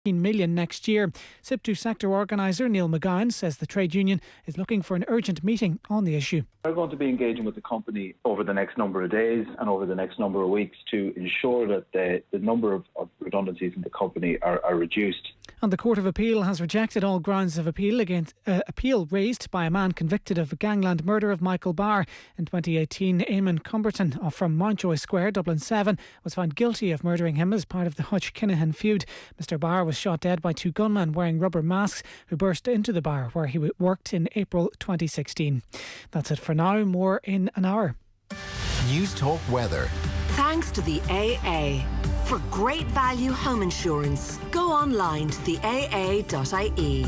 million next year. SIPTU sector organiser Neil McGowan says the trade union is looking for an urgent meeting on the issue. We're going to be engaging with the company over the next number of days and over the next number of weeks to ensure that the number of redundancies in the company are reduced. And the Court of Appeal has rejected all grounds of appeal against appeal raised by a man convicted of gangland murder of Michael Barr. In 2018, Eamon Cumberton from Mountjoy Square, Dublin 7, was found guilty of murdering him as part of the Hutch-Kinahan feud. Mr Barr was shot dead by two gunmen wearing rubber masks who burst into the bar where he worked in April 2016. That's it for now. More in an hour. News Talk Weather. Thanks to the AA. For great value home insurance, go online to the aa.ie.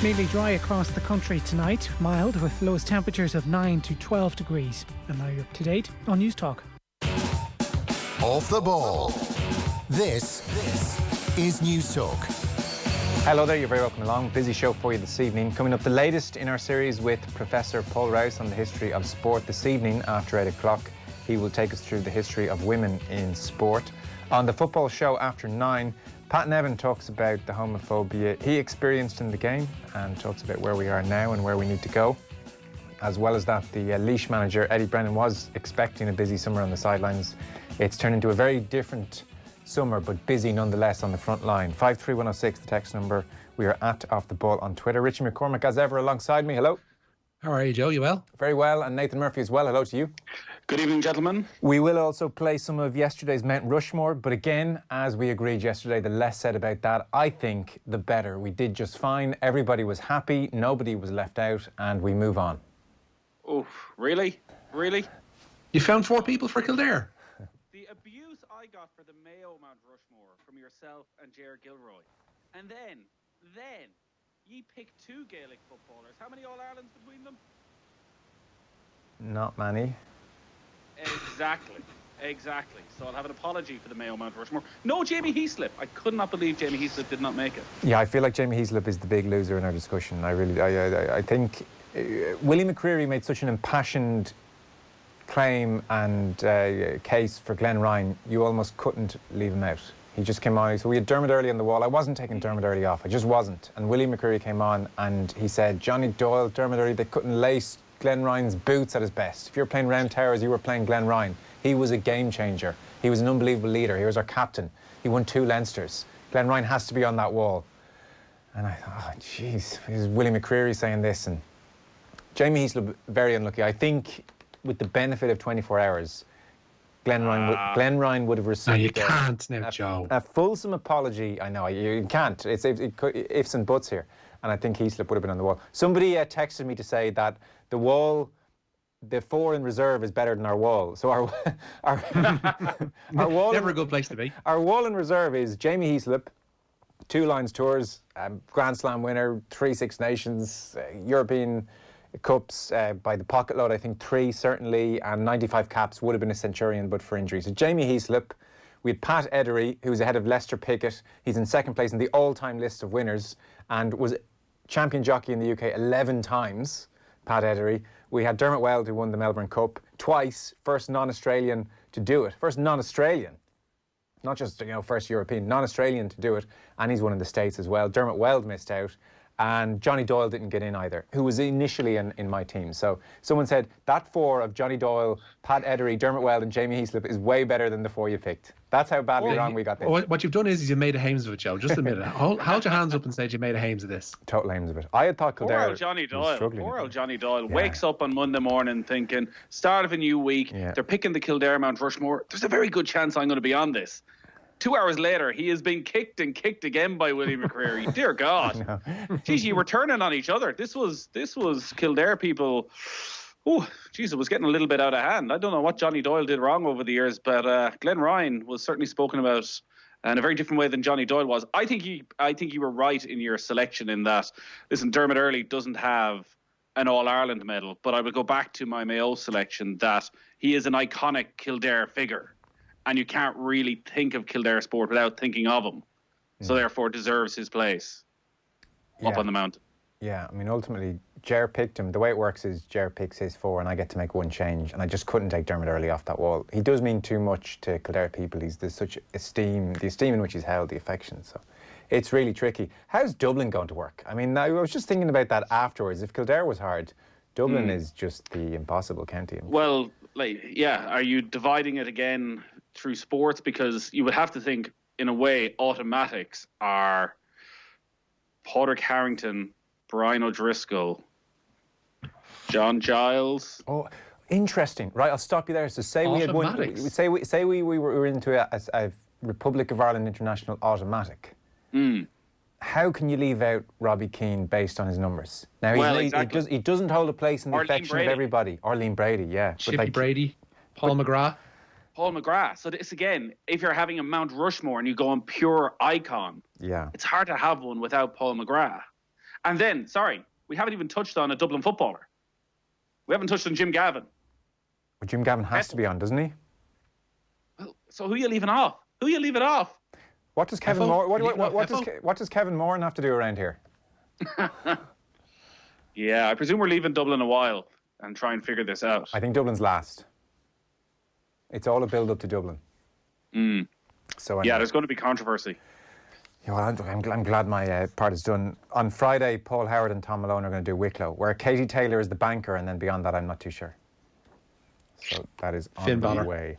Mainly dry across the country tonight, mild with lowest temperatures of 9 to 12 degrees. And now you're up to date on News Talk. Off the ball. This is News Talk. Hello there, you're very welcome along. Busy show for you this evening. Coming up, the latest in our series with Professor Paul Rouse on the history of sport this evening after 8 o'clock. He will take us through the history of women in sport. On the football show after 9, Pat Nevin talks about the homophobia he experienced in the game and talks about where we are now and where we need to go. As well as that, the Laois manager, Eddie Brennan, was expecting a busy summer on the sidelines. It's turned into a very different summer, but busy nonetheless on the front line. 53106, the text number. We are at Off the Ball on Twitter. Richie McCormack, as ever, alongside me. Hello. How are you, Joe? You well? Very well. And Nathan Murphy as well. Hello to you. Good evening, gentlemen. We will also play some of yesterday's Mount Rushmore, but again, as we agreed yesterday, the less said about that, I think, the better. We did just fine. Everybody was happy. Nobody was left out, and we move on. Oh, really? Really? You found 4 people for Kildare. The abuse I got for the Mayo Mount Rushmore from yourself and Ger Gilroy. And then, ye picked 2 Gaelic footballers. How many All-Irelands between them? Not many. Exactly. So I'll have an apology for the Mayo Mount Rushmore. No Jamie Heaslip. I could not believe Jamie Heaslip did not make it. Yeah, I feel like Jamie Heaslip is the big loser in our discussion. I think Willie McCreary made such an impassioned claim and case for Glenn Ryan, you almost couldn't leave him out. He just came on. So we had Dermot Early on the wall. I wasn't taking Dermot Early off. I just wasn't. And Willie McCreary came on and he said, Johnny Doyle, Dermot Early, they couldn't lace Glenn Ryan's boots at his best. If you're playing round towers, you were playing Glenn Ryan. He was a game changer. He was an unbelievable leader. He was our captain. He won 2 Leinsters. Glenn Ryan has to be on that wall. And I thought, oh, jeez, this is Willie McCreary saying this. And Jamie Heaslip, very unlucky. I think with the benefit of 24 hours, Glenn Ryan would have received. No, you can't now, Joe. A fulsome apology. I know you can't. It's ifs and buts here, and I think Heaslip would have been on the wall. Somebody texted me to say that the wall, the 4 in reserve, is better than our wall. So our wall, never a good place to be. Our wall in reserve is Jamie Heaslip, 2 Lions tours, Grand Slam winner, 3 Six Nations, European Cups by the pocket load, I think 3 certainly, and 95 caps. Would have been a centurion but for injury. So Jamie Heaslip. We had Pat Edery, who's ahead of Lester Pickett. He's in 2nd place in the all-time list of winners and was champion jockey in the UK 11 times, Pat Edery. We had Dermot Weld, who won the Melbourne Cup twice, first non-Australian to do it. First non-Australian, not just first European, non-Australian to do it, and he's won in the States as well. Dermot Weld missed out. And Johnny Doyle didn't get in either, who was initially in my team. So someone said that 4 of Johnny Doyle, Pat Edery, Dermot Weld and Jamie Heaslip is way better than the 4 you picked. That's how badly wrong we got this. What you've done is you made a hames of it, Joe. Just admit it. Hold your hands up and say you made a hames of this. Total hames of it. I had thought Kildare. Poor old Johnny Doyle wakes up on Monday morning thinking, start of a new week, they're picking the Kildare Mount Rushmore. There's a very good chance I'm going to be on this. 2 hours later, he has been kicked and kicked again by Willie McCreary. Dear God. Geez, you were turning on each other. This was Kildare people. Oh, geez, it was getting a little bit out of hand. I don't know what Johnny Doyle did wrong over the years, but Glenn Ryan was certainly spoken about in a very different way than Johnny Doyle was. I think you were right in your selection in that, listen, Dermot Early doesn't have an All-Ireland medal, but I would go back to my Mayo selection that he is an iconic Kildare figure. And you can't really think of Kildare sport without thinking of him. So therefore deserves his place up on the mountain. Yeah, I mean, ultimately, Ger picked him. The way it works is Ger picks his 4 and I get to make one change, and I just couldn't take Dermot Earley off that wall. He does mean too much to Kildare people. There's such esteem, the esteem in which he's held, the affection. So it's really tricky. How's Dublin going to work? I mean, I was just thinking about that afterwards. If Kildare was hard, Dublin is just the impossible county. Well, are you dividing it again through sports? Because you would have to think, in a way, automatics are Padraig Harrington, Brian O'Driscoll, John Giles. Oh, interesting. Right, I'll stop you there. So say we had one. Say we were into a Republic of Ireland international automatic. How can you leave out Robbie Keane based on his numbers? Now, he doesn't hold a place in the affection of everybody. Or Liam Brady, yeah. Chippy Brady, Paul McGrath. Paul McGrath. So this, again, if you're having a Mount Rushmore and you go on pure icon, it's hard to have one without Paul McGrath. And then, we haven't even touched on a Dublin footballer. We haven't touched on Jim Gavin. Well, Jim Gavin has to be on, doesn't he? Well, so who are you leaving off? Who are you leaving off? What does Kevin Moore? What does Kevin Moore have to do around here? Yeah, I presume we're leaving Dublin a while and try and figure this out. I think Dublin's last. It's all a build up to Dublin. So anyway. There's going to be controversy. Yeah, well, I'm glad my part is done. On Friday, Paul Howard and Tom Malone are going to do Wicklow, where Katie Taylor is the banker, and then beyond that, I'm not too sure. So that is on the way.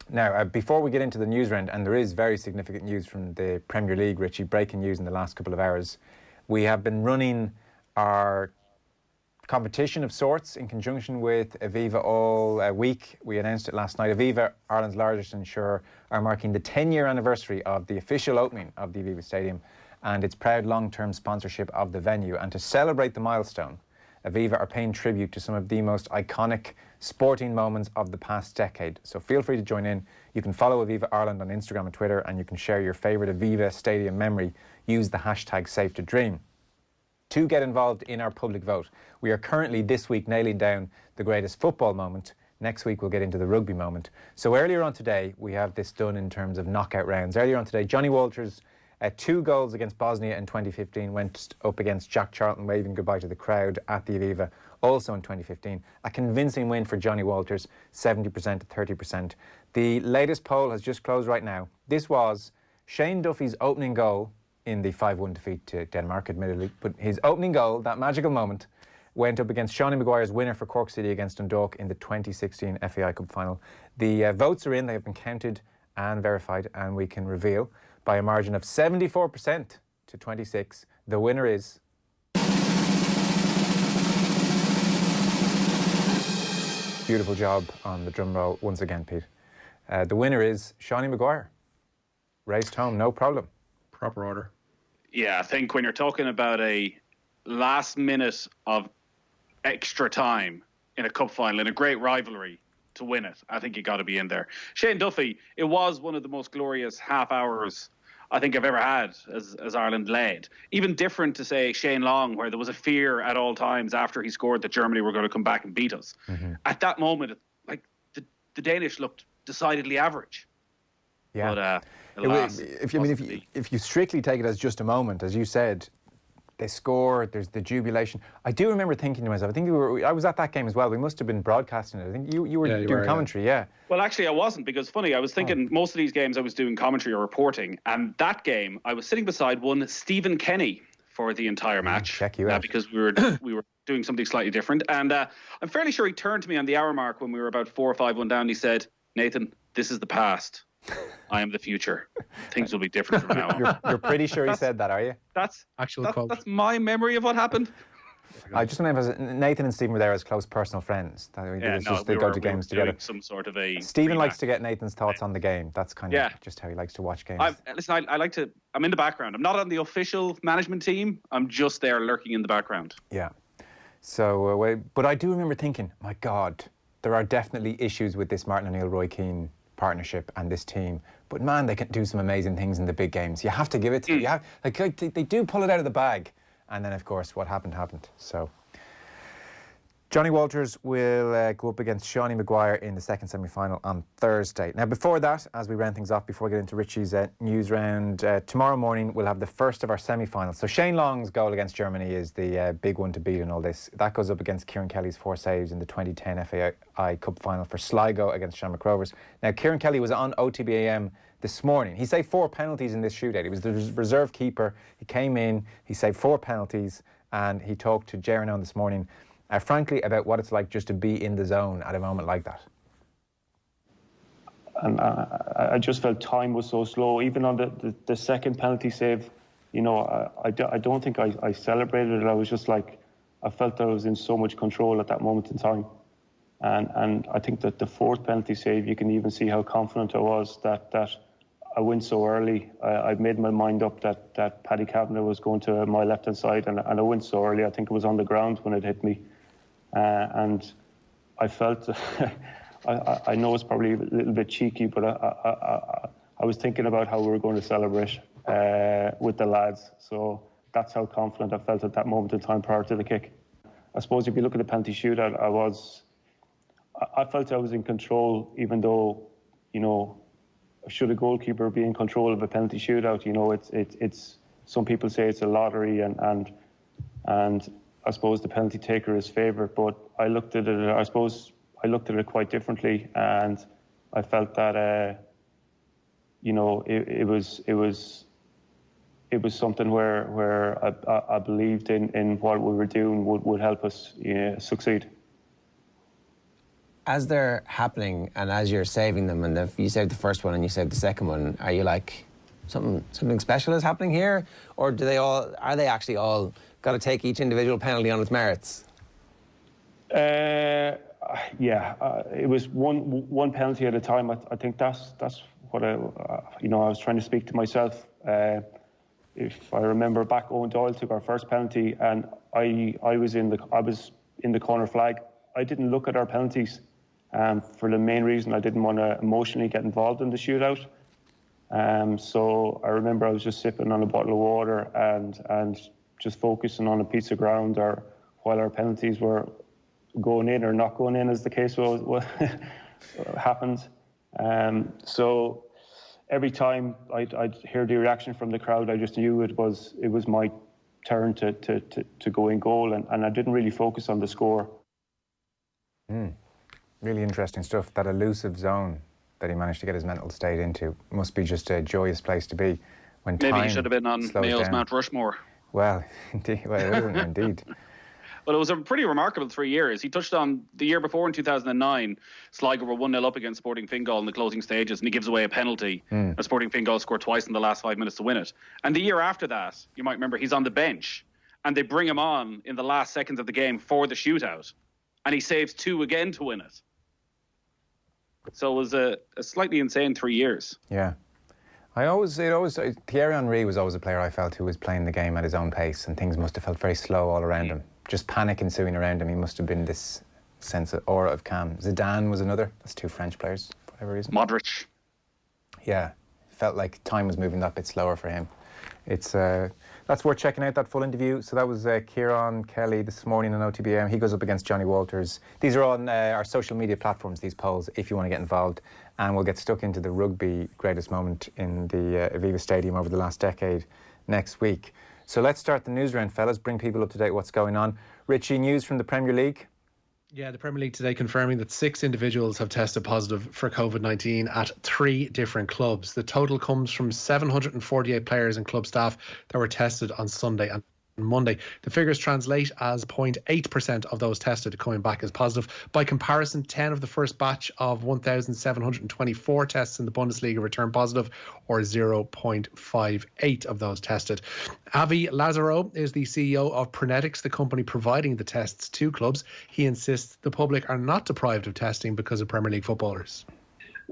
Now, before we get into the news round, and there is very significant news from the Premier League, Richie, breaking news in the last couple of hours. We have been running our competition of sorts in conjunction with Aviva all week. We announced it last night. Aviva, Ireland's largest insurer, are marking the 10-year anniversary of the official opening of the Aviva Stadium and its proud long-term sponsorship of the venue. And to celebrate the milestone, Aviva are paying tribute to some of the most iconic sporting moments of the past decade. So feel free to join in. You can follow Aviva Ireland on Instagram and Twitter, and you can share your favourite Aviva Stadium memory. Use the hashtag #SafeToDream. To get involved in our public vote, we are currently this week nailing down the greatest football moment. Next week we'll get into the rugby moment. So earlier on today, we have this done in terms of knockout rounds. Earlier on today, Johnny Walters, 2 goals against Bosnia in 2015, went up against Jack Charlton, waving goodbye to the crowd at the Aviva, also in 2015. A convincing win for Johnny Walters, 70% to 30%. The latest poll has just closed right now. This was Shane Duffy's opening goal in the 5-1 defeat to Denmark, admittedly, but his opening goal, that magical moment, went up against Seanie Maguire's winner for Cork City against Dundalk in the 2016 FAI Cup final. The votes are in, they have been counted and verified, and we can reveal by a margin of 74% to 26, the winner is... Beautiful job on the drum roll once again, Pete. The winner is Seanie Maguire. Raced home, no problem. Proper order. Yeah, I think when you're talking about a last minute of extra time in a cup final, in a great rivalry, to win it, I think you got to be in there. Shane Duffy, it was one of the most glorious half hours I think I've ever had as Ireland led. Even different to, say, Shane Long, where there was a fear at all times after he scored that Germany were going to come back and beat us. At that moment, like the Danish looked decidedly average. Yeah. But if you strictly take it as just a moment, as you said, they score, there's the jubilation. I do remember thinking to myself, I was at that game as well. We must have been broadcasting it. I think you were doing commentary, yeah. Well, actually, I wasn't, because funny, I was thinking most of these games I was doing commentary or reporting, and that game I was sitting beside one Stephen Kenny for the entire match. Check you out. Because we were doing something slightly different, and I'm fairly sure he turned to me on the hour mark when we were about 4 or 5-1 down. And he said, "Nathan, this is the past. I am the future. Things will be different from now on." You're pretty sure he said that, are you? That's quote. That's my memory of what happened. I just remember Nathan and Stephen were there as close personal friends. They go to games together. Some sort of a Stephen likes to get Nathan's thoughts on the game. That's kind of just how he likes to watch games. I like to. I'm in the background. I'm not on the official management team. I'm just there lurking in the background. Yeah. So, but I do remember thinking, my God, there are definitely issues with this Martin O'Neill, Roy Keane partnership and this team, but man, they can do some amazing things in the big games. You have to give it to them. They do pull it out of the bag, and then of course what happened. So Johnny Walters will go up against Seanie Maguire in the second semi-final on Thursday. Now, before that, as we round things off, before we get into Richie's news round, tomorrow morning we'll have the first of our semi-finals. So Shane Long's goal against Germany is the big one to beat in all this. That goes up against Kieran Kelly's 4 saves in the 2010 FAI Cup final for Sligo against Shamrock Rovers. Now, Kieran Kelly was on OTBAM this morning. He saved 4 penalties in this shootout. He was the reserve keeper. He came in, he saved 4 penalties, and he talked to Gerano this morning frankly, about what it's like just to be in the zone at a moment like that. And I just felt time was so slow. Even on the second penalty save, you know, I don't think I celebrated it. I was just like, I felt that I was in so much control at that moment in time. And I think that the 4th penalty save, you can even see how confident I was that I went so early. I'd made my mind up that Paddy Kavanagh was going to my left-hand side, and I went so early. I think it was on the ground when it hit me. And I felt, I know it's probably a little bit cheeky, but I was thinking about how we were going to celebrate with the lads. So that's how confident I felt at that moment in time prior to the kick. I suppose if you look at the penalty shootout, I felt I was in control, even though, you know, should a goalkeeper be in control of a penalty shootout? You know, it's some people say it's a lottery, and I suppose the penalty taker is favourite, but I looked at it. I suppose I looked at it quite differently, and I felt that you know, it was something where I believed in what we were doing would help us succeed. As they're happening and as you're saving them, and you saved the first one and you saved the second one, are you like, something special is happening here, or are they actually all got to take each individual penalty on its merits? Yeah, it was one penalty at a time. I think that's what I was trying to speak to myself. If I remember back, Owen Doyle took our first penalty, and I was in the corner flag. I didn't look at our penalties, for the main reason I didn't want to emotionally get involved in the shootout. So I remember I was just sipping on a bottle of water and just focusing on a piece of ground, or while our penalties were going in or not going in, as the case was happened. So every time I'd hear the reaction from the crowd, I just knew it was my turn to go in goal, and I didn't really focus on the score. Really interesting stuff. That elusive zone that he managed to get his mental state into must be just a joyous place to be. When maybe time he should have been on Mayo's Mount Rushmore. Well, indeed. Well, it isn't indeed. Well, it was a pretty remarkable 3 years. He touched on the year before in 2009, Sligo were 1-0 up against Sporting Fingal in the closing stages, and he gives away a penalty. And Sporting Fingal scored twice in the last 5 minutes to win it. And the year after that, you might remember, he's on the bench, and they bring him on in the last seconds of the game for the shootout, and he saves 2 again to win it. So it was a slightly insane 3 years. Yeah. Thierry Henry was always a player I felt who was playing the game at his own pace, and things must have felt very slow all around him. Just panic ensuing around him. He must have been this sense of aura of calm. Zidane was another. That's 2 French players, for whatever reason. Modric. Yeah. Felt like time was moving that bit slower for him. It's that's worth checking out, that full interview. So that was Kieran Kelly this morning on OTBM. He goes up against Johnny Walters. These are on our social media platforms, these polls, if you want to get involved. And we'll get stuck into the rugby greatest moment in the Aviva Stadium over the last decade next week. So let's start the news round, fellas. Bring people up to date what's going on. Richie, news from the Premier League? Yeah, the Premier League today confirming that 6 individuals have tested positive for COVID-19 at 3 different clubs. The total comes from 748 players and club staff that were tested on Sunday and Monday. The figures translate as 0.8% of those tested coming back as positive. By comparison, 10 of the first batch of 1,724 tests in the Bundesliga returned positive, or 0.58 of those tested. Avi Lazaro is the CEO of Prenetics, the company providing the tests to clubs. He insists the public are not deprived of testing because of Premier League footballers.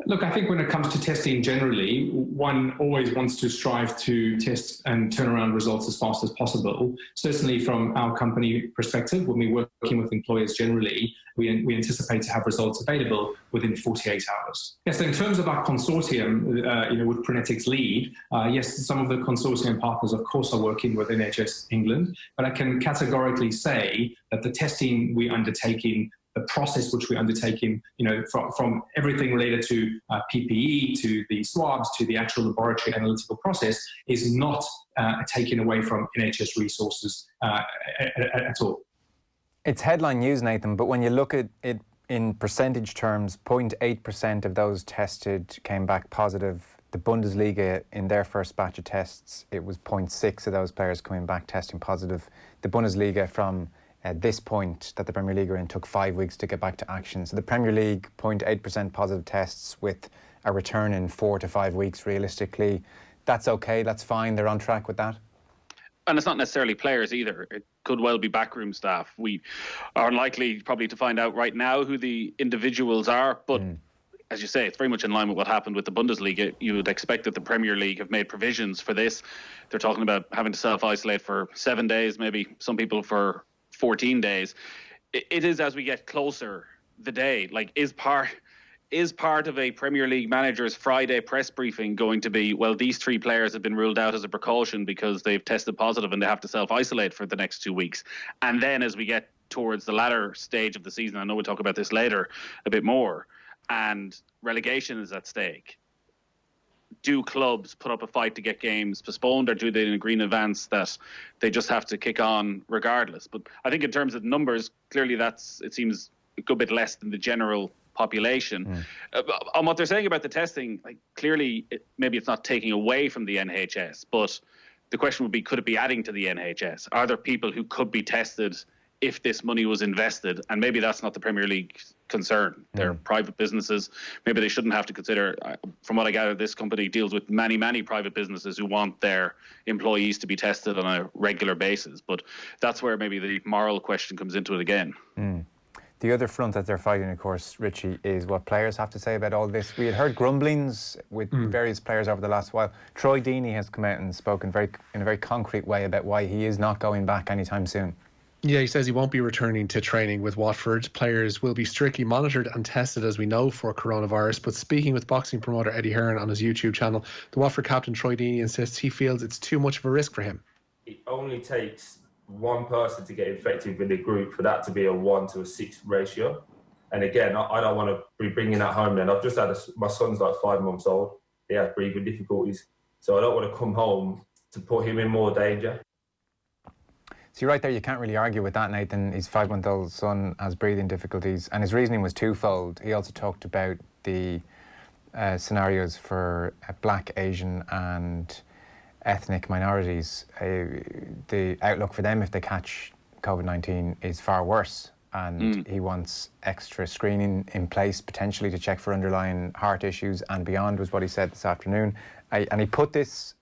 Look, I think when it comes to testing generally, one always wants to strive to test and turn around results as fast as possible. Certainly from our company perspective, when we're working with employers generally, we anticipate to have results available within 48 hours. Yes, so in terms of our consortium, with Prenetics lead, yes, some of the consortium partners, of course, are working with NHS England, but I can categorically say that the testing we're undertaking, the process which we're undertaking, from everything related to PPE, to the swabs, to the actual laboratory analytical process, is not taken away from NHS resources at all. It's headline news, Nathan, but when you look at it in percentage terms, 0.8% of those tested came back positive. The Bundesliga, in their first batch of tests, it was 0.6 of those players coming back testing positive. The Bundesliga, from at this point that the Premier League are in, took 5 weeks to get back to action. So the Premier League, 0.8% positive tests with a return in 4 to 5 weeks realistically. That's okay, that's fine, they're on track with that. And it's not necessarily players either. It could well be backroom staff. We are unlikely probably to find out right now who the individuals are, but as you say, it's very much in line with what happened with the Bundesliga. You would expect that the Premier League have made provisions for this. They're talking about having to self-isolate for 7 days, maybe some people for 14 days. It is, as we get closer the day, like is part of a Premier League manager's Friday press briefing going to be, well, these 3 players have been ruled out as a precaution because they've tested positive and they have to self-isolate for the next 2 weeks. And then as we get towards the latter stage of the season, I know we'll talk about this later a bit more, and relegation is at stake. Do clubs put up a fight to get games postponed, or do they agree in advance that they just have to kick on regardless? But I think in terms of numbers, clearly it seems a good bit less than the general population. On what they're saying about the testing, like clearly maybe it's not taking away from the NHS, but the question would be, could it be adding to the NHS? Are there people who could be tested if this money was invested? And maybe that's not the Premier League's concern. They're private businesses. Maybe they shouldn't have to consider, from what I gather, this company deals with many, many private businesses who want their employees to be tested on a regular basis. But that's where maybe the moral question comes into it again. The other front that they're fighting, of course, Richie, is what players have to say about all this. We had heard grumblings with various players over the last while. Troy Deeney has come out and spoken in a very concrete way about why he is not going back anytime soon. Yeah, he says he won't be returning to training with Watford. Players will be strictly monitored and tested, as we know, for coronavirus. But speaking with boxing promoter Eddie Hearn on his YouTube channel, the Watford captain Troy Deeney insists he feels it's too much of a risk for him. It only takes one person to get infected with the group for that to be a 1 to 6 ratio. And again, I don't want to be bringing that home then. I've just had my son's like 5 months old. He has breathing difficulties. So I don't want to come home to put him in more danger. So you're right there, you can't really argue with that, Nathan. His 5-month-old son has breathing difficulties, and his reasoning was twofold. He also talked about the scenarios for Black, Asian and ethnic minorities. The outlook for them if they catch COVID-19 is far worse, and he wants extra screening in place potentially to check for underlying heart issues and beyond, was what he said this afternoon. And he put this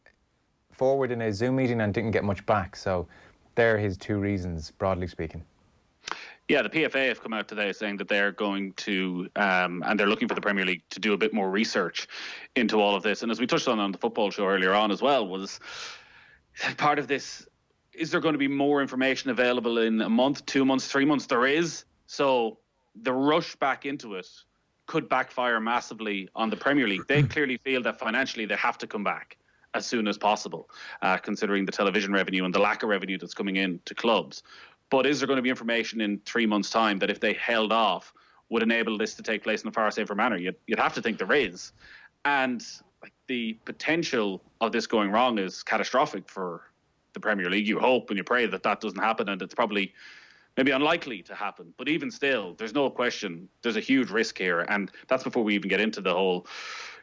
forward in a Zoom meeting and didn't get much back. So they're his 2 reasons, broadly speaking. Yeah, the PFA have come out today saying that they're going to, and they're looking for the Premier League to do a bit more research into all of this. And as we touched on the football show earlier on as well, was part of this, is there going to be more information available in a month, 2 months, 3 months? There is. So the rush back into it could backfire massively on the Premier League. They clearly feel that financially they have to come back as soon as possible, considering the television revenue and the lack of revenue that's coming in to clubs. But is there going to be information in 3 months' time that if they held off would enable this to take place in a far safer manner? You'd have to think there is. And the potential of this going wrong is catastrophic for the Premier League. You hope and you pray that that doesn't happen, and it's probably maybe unlikely to happen. But even still, there's no question there's a huge risk here. And that's before we even get into the whole,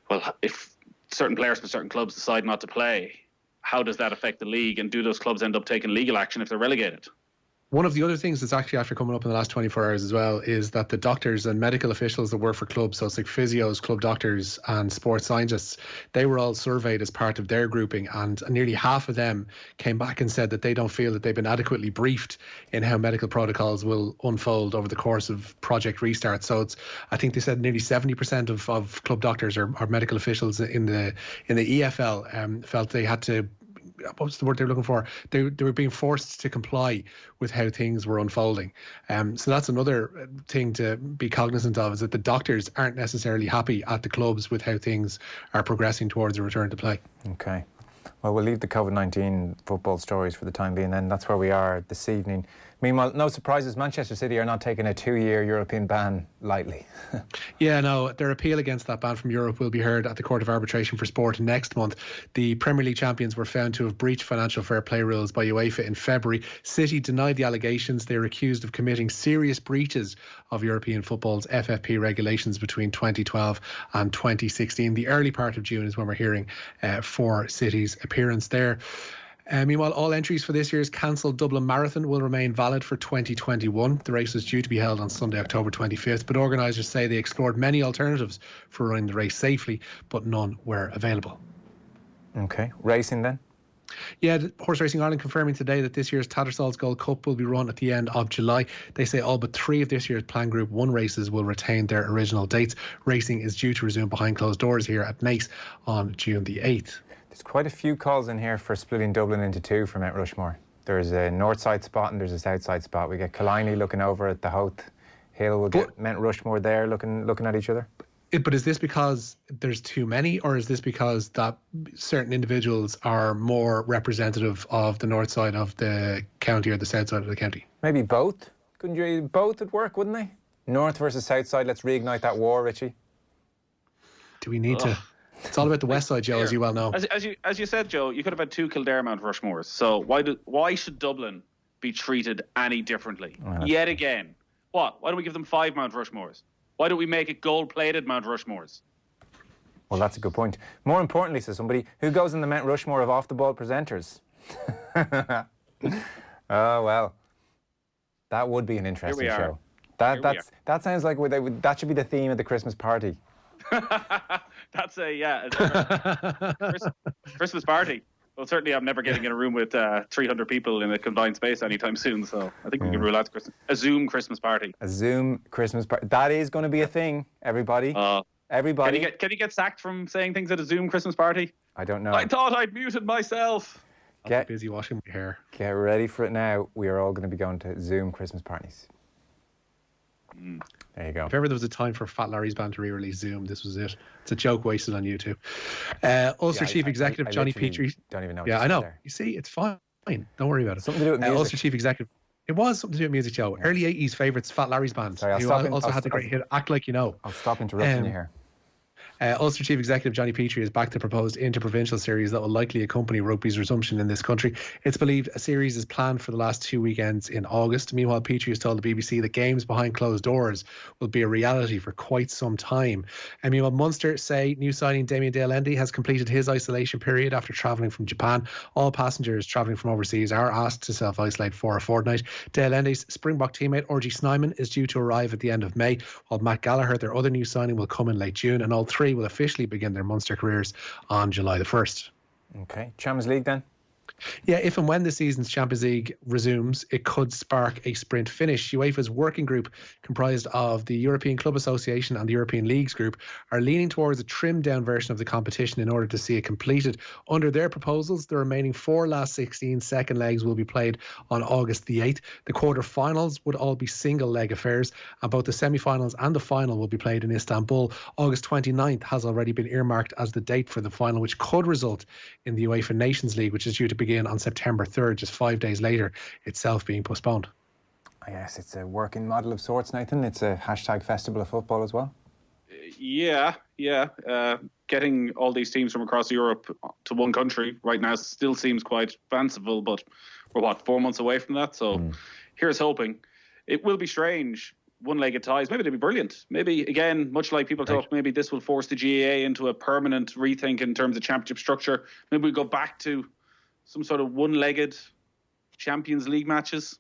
well, if certain players from certain clubs decide not to play, how does that affect the league, and do those clubs end up taking legal action if they're relegated? One of the other things that's actually after coming up in the last 24 hours as well is that the doctors and medical officials that work for clubs, so it's like physios, club doctors and sports scientists, they were all surveyed as part of their grouping, and nearly half of them came back and said that they don't feel that they've been adequately briefed in how medical protocols will unfold over the course of Project Restart. So I think they said nearly 70% of club doctors or medical officials in the EFL felt they had to, what's the word they're looking for? They were being forced to comply with how things were unfolding. So that's another thing to be cognizant of, is that the doctors aren't necessarily happy at the clubs with how things are progressing towards a return to play. Okay. Well, we'll leave the COVID-19 football stories for the time being then. That's where we are this evening. Meanwhile, no surprises, Manchester City are not taking a 2-year European ban lightly. Yeah, no, their appeal against that ban from Europe will be heard at the Court of Arbitration for Sport next month. The Premier League champions were found to have breached financial fair play rules by UEFA in February. City denied the allegations. They are accused of committing serious breaches of European football's FFP regulations between 2012 and 2016. The early part of June is when we're hearing for City's appearance there. Meanwhile, all entries for this year's cancelled Dublin Marathon will remain valid for 2021. The race is due to be held on Sunday, October 25th, but organisers say they explored many alternatives for running the race safely, but none were available. Okay, racing then? Yeah, Horse Racing Ireland confirming today that this year's Tattersall's Gold Cup will be run at the end of July. They say all but 3 of this year's planned Group 1 races will retain their original dates. Racing is due to resume behind closed doors here at Naas on June the 8th. There's quite a few calls in here for splitting Dublin into 2 for Mount Rushmore. There's a north side spot and there's a south side spot. We get Killiney looking over at the Howth Hill. We'll get Mount Rushmore there looking at each other. But is this because there's too many, or is this because that certain individuals are more representative of the north side of the county or the south side of the county? Maybe both. Couldn't you? Both would work, wouldn't they? North versus south side. Let's reignite that war, Richie. Do we need to? It's all about the west side, Joe, as you well know. As you said, Joe, you could have had 2 Kildare Mount Rushmores. So why should Dublin be treated any differently? Yet again. What? Why don't we give them 5 Mount Rushmores? Why don't we make it gold-plated Mount Rushmores? Well, that's a good point. More importantly, says somebody, who goes in the Mount Rushmore of off-the-ball presenters? Oh, well. That would be an interesting show. That sounds like that should be the theme of the Christmas party. That's Christmas party. Well, certainly I'm never getting in a room with 300 people in a confined space anytime soon, so I think we can rule out a Zoom Christmas party. A Zoom Christmas party. That is going to be a thing, everybody. Everybody. Can you get sacked from saying things at a Zoom Christmas party? I don't know. I thought I'd muted myself. I'll be busy washing my hair. Get ready for it now. We are all going to be going to Zoom Christmas parties. There you go. If ever there was a time for Fat Larry's band to re-release Zoom, this was it. It's a joke wasted on YouTube. Ulster Chief Executive Johnny Petrie. Don't even know. Yeah, I know. There. You see, it's fine. Don't worry about it. Something to do with music. Ulster Chief Executive. It was something to do with music, Joe. Early 80s favourites, Fat Larry's band. Sorry, who also had the great hit Act Like You Know. I'll stop interrupting you here. Ulster Chief Executive Johnny Petrie has backed the proposed interprovincial series that will likely accompany rugby's resumption in this country. It's believed a series is planned for the last 2 weekends in August. Meanwhile, Petrie has told the BBC that games behind closed doors will be a reality for quite some time. And meanwhile, Munster say new signing Damien Dale Endy has completed his isolation period after travelling from Japan. All passengers travelling from overseas are asked to self-isolate for a fortnight. Dale Endy's Springbok teammate Orji Snyman is due to arrive at the end of May, while Matt Gallagher, their other new signing, will come in late June, and all 3 will officially begin their Munster careers on July the 1st. Okay, Champions League then? Yeah, if and when the season's Champions League resumes, it could spark a sprint finish. UEFA's working group, comprised of the European Club Association and the European Leagues group, are leaning towards a trimmed-down version of the competition in order to see it completed. Under their proposals, the remaining 4 last 16 second legs will be played on August the 8th. The quarter-finals would all be single-leg affairs, and both the semi-finals and the final will be played in Istanbul. August 29th has already been earmarked as the date for the final, which could result in the UEFA Nations League, which is due to begin on September 3rd, just 5 days later, itself being postponed. Yes, it's a working model of sorts, Nathan. It's a hashtag festival of football as well. Yeah. Getting all these teams from across Europe to one country right now still seems quite fanciful, but we're 4 months away from that, so here's hoping. It will be strange. One-legged ties, maybe they'll be brilliant. Maybe, again, much like people talk, maybe this will force the GAA into a permanent rethink in terms of championship structure. Maybe we go back to some sort of one-legged Champions League matches.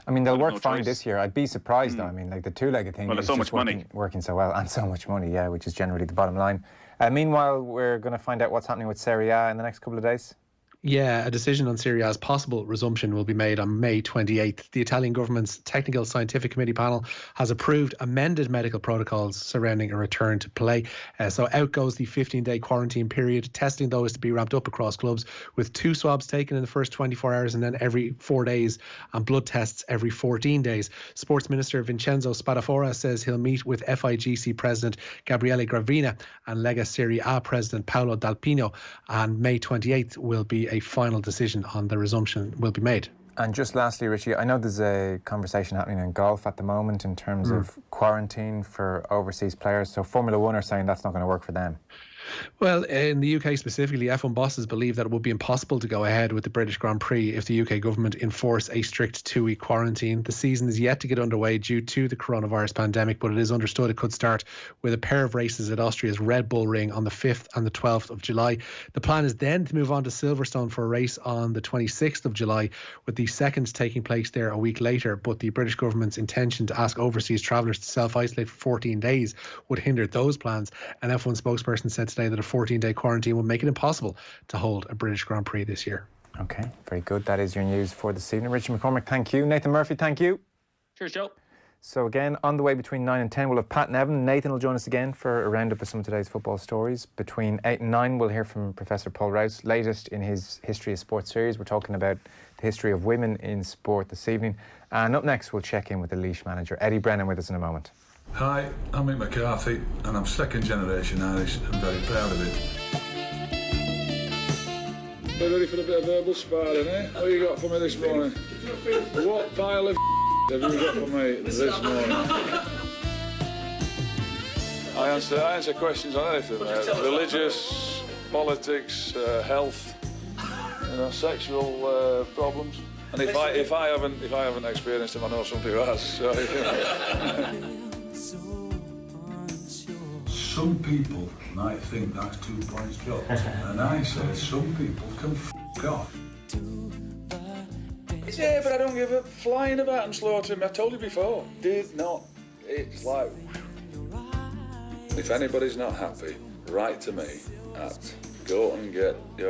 I mean, they'll work fine this year. I'd be surprised though. I mean, like the two-legged thing is so just much money. working so well, and so much money, yeah, which is generally the bottom line. Meanwhile, we're going to find out what's happening with Serie A in the next couple of days. Yeah, a decision on Serie A's possible resumption will be made on May 28th. The Italian government's Technical Scientific Committee panel has approved amended medical protocols surrounding a return to play. So out goes the 15-day quarantine period. Testing, though, is to be ramped up across clubs, with 2 swabs taken in the first 24 hours and then every 4 days, and blood tests every 14 days. Sports Minister Vincenzo Spadafora says he'll meet with FIGC President Gabriele Gravina and Lega Serie A President Paolo Dalpino, and May 28th will be a final decision on the resumption will be made. And just lastly, Richie, I know there's a conversation happening in golf at the moment in terms of quarantine for overseas players. So Formula One are saying that's not going to work for them. Well, in the UK specifically, F1 bosses believe that it would be impossible to go ahead with the British Grand Prix if the UK government enforce a strict 2-week quarantine. The season is yet to get underway due to the coronavirus pandemic, but it is understood it could start with a pair of races at Austria's Red Bull Ring on the 5th and the 12th of July. The plan is then to move on to Silverstone for a race on the 26th of July, with the second taking place there a week later. But the British government's intention to ask overseas travellers to self-isolate for 14 days would hinder those plans. An F1 spokesperson said today that a 14-day quarantine would make it impossible to hold a British Grand Prix this year. Okay, very good. That is your news for this evening. Richie McCormack, thank you. Nathan Murphy, thank you. Cheers, Joe. So again, on the way between 9 and 10, we'll have Pat and Evan. Nathan will join us again for a roundup of some of today's football stories. Between 8 and 9, we'll hear from Professor Paul Rouse, latest in his History of Sport series. We're talking about the history of women in sport this evening. And up next, we'll check in with the Laois manager, Eddie Brennan, with us in a moment. Hi, I'm Mick McCarthy and I'm second generation Irish and very proud of it. You ready for a bit of verbal sparring, eh? What you got for me this morning? What pile of have you got for me this morning? I answer questions on anything, religious, politics, health, sexual problems. And if I haven't experienced them, I know somebody who has. So, Some people might think that's 2 points dropped, and I say some people can f*** off. Yeah, but I don't give a flying about and slaughtering. I've told you before. Did not. It's like... If anybody's not happy, write to me at go and get your